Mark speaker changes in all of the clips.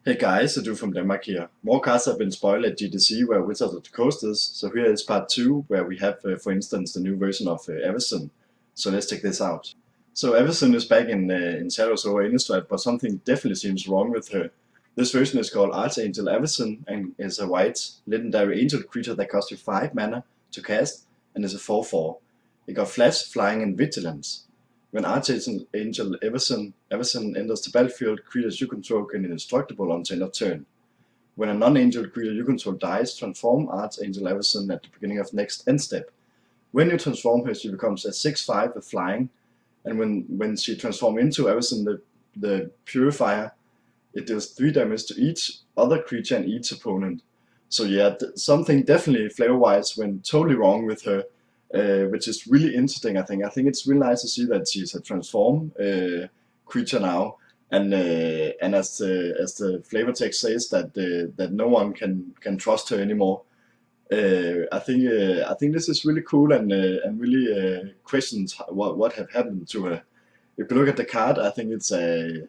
Speaker 1: Hey guys, Adu from Denmark here. More cards have been spoiled at GDC where Wizards of the Coast is, so here is part 2 where we have, for instance, the new version of Everson. So let's check this out. So Everson is back in Shadows Over Innistrad, but something definitely seems wrong with her. This version is called Archangel Everson and is a white legendary angel creature that costs you 5 mana to cast and is a 4/4. It got flash, flying and vigilance. When Archangel Everson enters the battlefield, creatures you control can be indestructible until end of turn. When a non-angel creature you control dies, transform Archangel Everson at the beginning of next end step. When you transform her, she becomes a 6/5 with flying, and when she transforms into Everson the Purifier, it deals 3 damage to each other creature and each opponent. So yeah, something definitely flavor-wise went totally wrong with her, which is really interesting. I think it's really nice to see that she's a transform creature now, and as the flavor text says that no one can trust her anymore. I think this is really cool and really questions what have happened to her. If you look at the card, I think it's a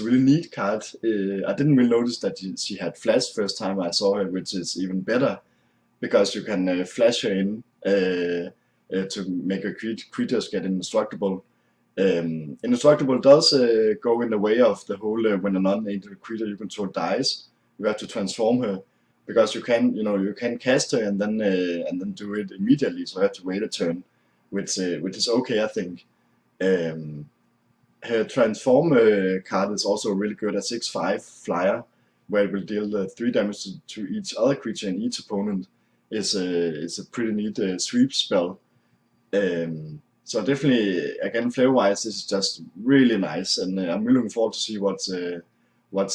Speaker 1: really neat card. I didn't really notice that she had flash first time I saw her, which is even better because you can flash her in to make your creatures get indestructible. Indestructible does go in the way of the whole when a non-angel creature you control dies, you have to transform her because you can cast her and then do it immediately, so you have to wait a turn, which is okay, I think. Um, Her transform card is also really good at 6/5 flyer, where it will deal 3 damage to each other creature and each opponent. Is a pretty neat sweep spell. So definitely, again, flavor-wise, this is just really nice, and I'm really looking forward to see what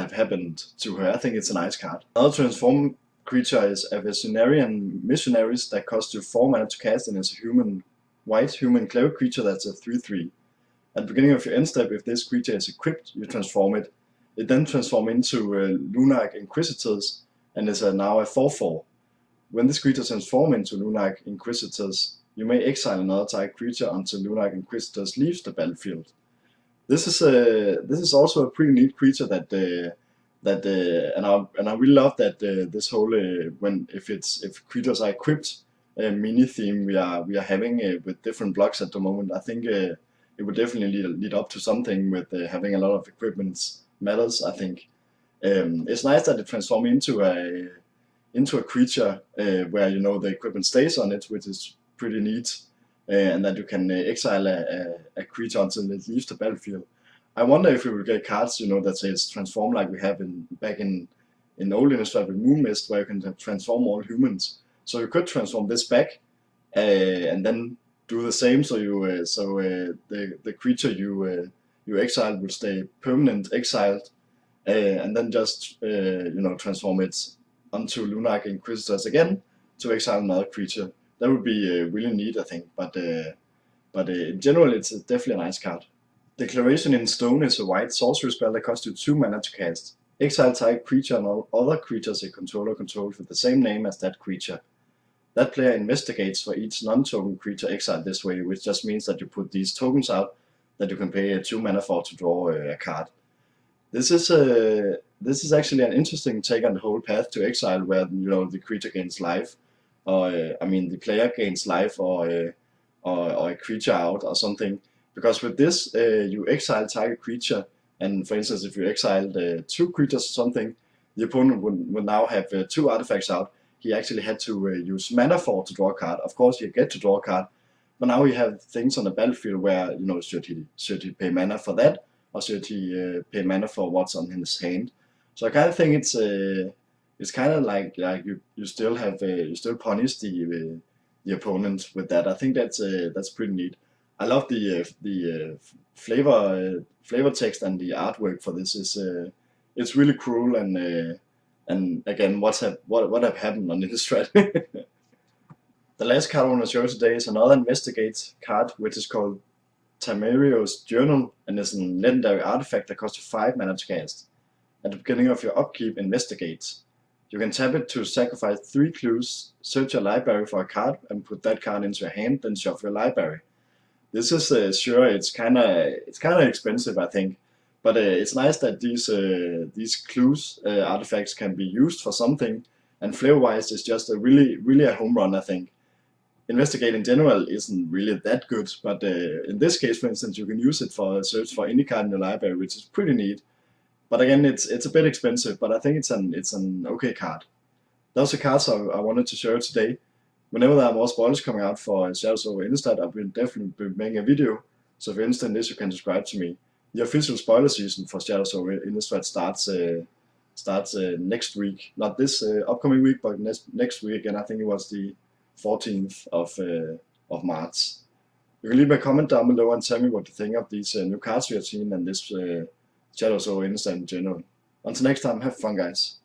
Speaker 1: have happened to her. I think it's a nice card. Another transform creature is Eversonarian Missionaries that costs you 4 mana to cast, and is a white human cleric creature that's a 3/3. At the beginning of your end step, if this creature is equipped, you transform it. It then transforms into Lunarch Inquisitors and is now a 4/4. When this creature transforms into Lunarch Inquisitors, you may exile another type creature until Lunarch Inquisitors leaves the battlefield. This is also a pretty neat creature and I really love that this whole if creatures are equipped mini theme we are having with different blocks at the moment. I think it would definitely lead up to something with having a lot of equipments matters. I think it's nice that it transforms into a creature where the equipment stays on it, which is pretty neat, and that you can exile a creature until it leaves the battlefield. I wonder if we will get cards, that says transform like we have back in old Innistrad with Moon Mist, where you can transform all humans. So you could transform this back, and then do the same. So the creature you exiled will stay permanent exiled, and then just transform it onto Lunarch Inquisitors again to exile another creature. That would be really neat, I think. But in general, it's definitely a nice card. Declaration in Stone is a white sorcery spell that costs you 2 mana to cast. Exile type creature and all other creatures a controller controls with the same name as that creature. That player investigates for each non-token creature exiled this way, which just means that you put these tokens out that you can pay 2 mana for to draw a card. This is actually an interesting take on the whole path to exile, where the creature gains life, or the player gains life, or a creature out or something. Because with this, you exile target creature, and for instance, if you exiled 2 creatures or something, the opponent would now have 2 artifacts out. He actually had to use mana for to draw a card. Of course, you get to draw a card, but now you have things on the battlefield where should he pay mana for that, or should he pay mana for what's on his hand? So I kind of think it's kind of like you still have you still punish the opponent with that. I think that's pretty neat. I love the flavor text, and the artwork for this is it's really cool, and again, what have happened on Innistrad. The last card I want to show today is another investigate card, which is called Tamario's Journal, and is a legendary artifact that costs you 5 mana to cast. At the beginning of your upkeep, investigate. You can tap it to sacrifice 3 clues, search your library for a card, and put that card into your hand, then shuffle your library. This is sure it's kind of expensive, I think, But it's nice that these clues artifacts can be used for something, and flavor-wise, it's just a really a home run, I think. Investigate in general isn't really that good, but in this case, for instance, you can use it for a search for any card in your library, which is pretty neat. But again, it's a bit expensive, but I think it's an okay card. Those are cards I wanted to share today. Whenever there are more spoilers coming out for Shadows Over Innistrad, I will definitely be making a video. So if you're interested in this, you can subscribe to me. The official spoiler season for Shadows Over Innistrad starts next week. Not this upcoming week, but next week, and I think it was the 14th of March. You can leave me a comment down below and tell me what you think of these new cards we have seen and this Shadows Over Innistrad in general. Until next time, have fun, guys.